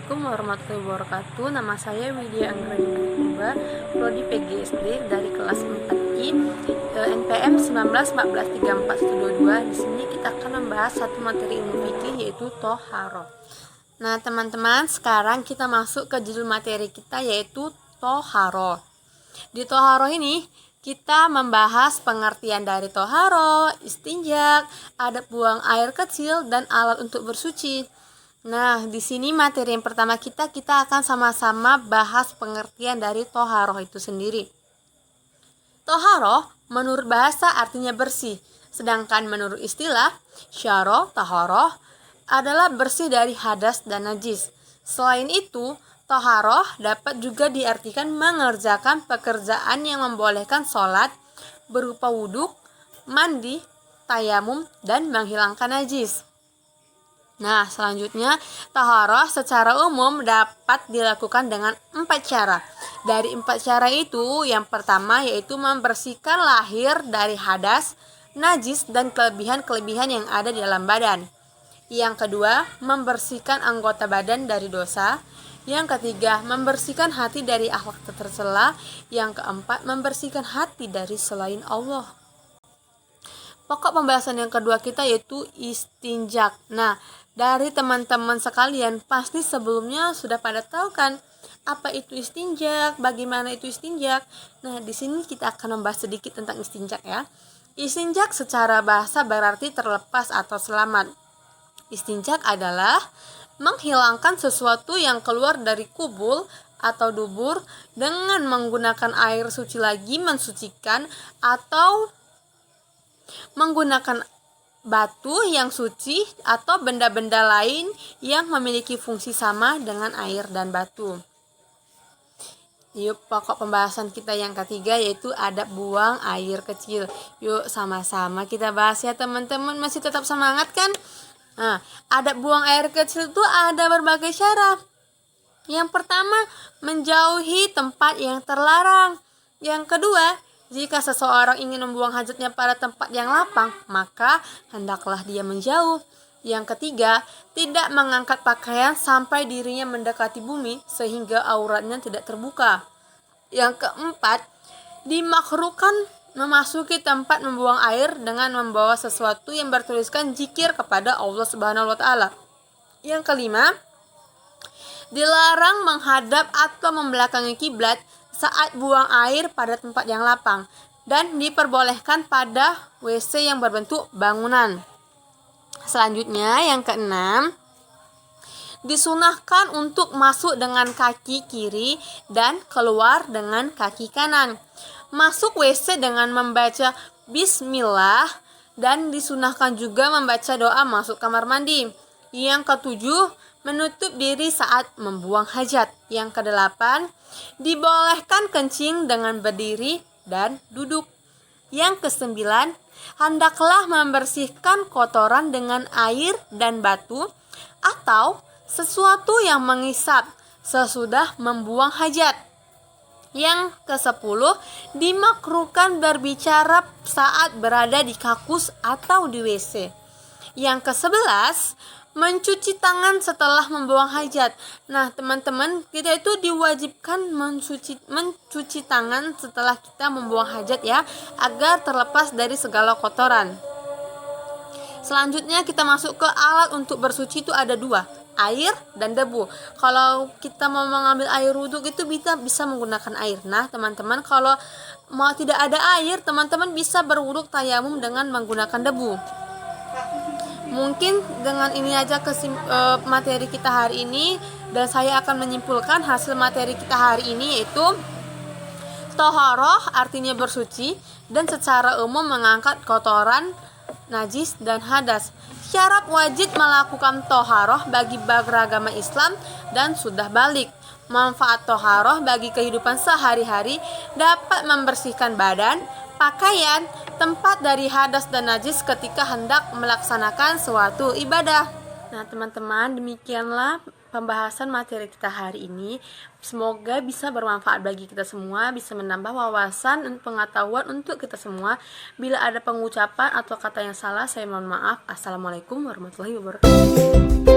Assalamualaikum warahmatullahi wabarakatuh. Nama saya Widya Anggraini, prodi PGSD dari kelas 4I, NPM 19143412. Di sini kita akan membahas satu materi ilmu fikih, yaitu Toharoh. Nah teman-teman, sekarang kita masuk ke judul materi kita, yaitu Toharoh. Di Toharoh ini kita membahas pengertian dari toharoh, istinjak, adab buang air kecil, dan alat untuk bersuci. Nah, di sini materi yang pertama kita akan sama-sama bahas pengertian dari toharoh itu sendiri. Toharoh menurut bahasa artinya bersih, sedangkan menurut istilah syaro, taharoh adalah bersih dari hadas dan najis. Selain itu, toharoh dapat juga diartikan mengerjakan pekerjaan yang membolehkan sholat berupa wudhu, mandi, tayamum, dan menghilangkan najis. Nah, selanjutnya, toharoh secara umum dapat dilakukan dengan 4 cara. Dari 4 cara itu, yang pertama yaitu membersihkan lahir dari hadas, najis, dan kelebihan-kelebihan yang ada di dalam badan. Yang kedua, membersihkan anggota badan dari dosa. Yang ketiga, membersihkan hati dari akhlak tercela. Yang keempat, membersihkan hati dari selain Allah. Pokok pembahasan yang kedua kita yaitu istinjak. Nah, dari teman-teman sekalian pasti sebelumnya sudah pada tahu kan apa itu istinjak, bagaimana itu istinjak. Nah, di sini kita akan membahas sedikit tentang istinjak ya. Istinjak secara bahasa berarti terlepas atau selamat. Istinjak adalah menghilangkan sesuatu yang keluar dari kubul atau dubur dengan menggunakan air suci lagi mensucikan, atau menggunakan batu yang suci atau benda-benda lain yang memiliki fungsi sama dengan air dan batu. Yuk, pokok pembahasan kita yang ketiga yaitu adab buang air kecil. Yuk sama-sama kita bahas ya teman-teman, masih tetap semangat kan? Nah, adab buang air kecil itu ada berbagai cara. Yang pertama, menjauhi tempat yang terlarang. Yang kedua, jika seseorang ingin membuang hajatnya pada tempat yang lapang, maka hendaklah dia menjauh. Yang ketiga, tidak mengangkat pakaian sampai dirinya mendekati bumi sehingga auratnya tidak terbuka. Yang keempat, dimakruhkan memasuki tempat membuang air dengan membawa sesuatu yang bertuliskan zikir kepada Allah Subhanahu wa taala. Yang kelima, dilarang menghadap atau membelakangi kiblat saat buang air pada tempat yang lapang, dan diperbolehkan pada WC yang berbentuk bangunan. Selanjutnya yang keenam, disunahkan untuk masuk dengan kaki kiri dan keluar dengan kaki kanan. Masuk WC dengan membaca bismillah, dan disunahkan juga membaca doa masuk kamar mandi. Yang ketujuh, menutup diri saat membuang hajat. Yang kedelapan, dibolehkan kencing dengan berdiri dan duduk. Yang kesembilan, hendaklah membersihkan kotoran dengan air dan batu atau sesuatu yang mengisap sesudah membuang hajat. Yang kesepuluh, dimakruhkan berbicara saat berada di kakus atau di WC. Yang kesebelas, mencuci tangan setelah membuang hajat. Nah teman-teman, kita itu diwajibkan mencuci tangan setelah kita membuang hajat ya, agar terlepas dari segala kotoran. Selanjutnya kita masuk ke alat untuk bersuci, itu ada dua, air dan debu. Kalau kita mau mengambil air wudhu itu bisa menggunakan air. Nah teman-teman, kalau mau tidak ada air, teman-teman bisa berwudhu tayamum dengan menggunakan debu. Mungkin dengan ini aja materi kita hari ini, dan saya akan menyimpulkan hasil materi kita hari ini yaitu toharoh artinya bersuci dan secara umum mengangkat kotoran, najis, dan hadas. Syarat wajib melakukan toharoh bagi beragama Islam dan sudah balik. Manfaat toharoh bagi kehidupan sehari-hari dapat membersihkan badan, pakaian, tempat dari hadas dan najis ketika hendak melaksanakan suatu ibadah. Nah teman-teman, demikianlah pembahasan materi kita hari ini. Semoga bisa bermanfaat bagi kita semua, bisa menambah wawasan dan pengetahuan untuk kita semua. Bila ada pengucapan atau kata yang salah, saya mohon maaf. Assalamualaikum warahmatullahi wabarakatuh.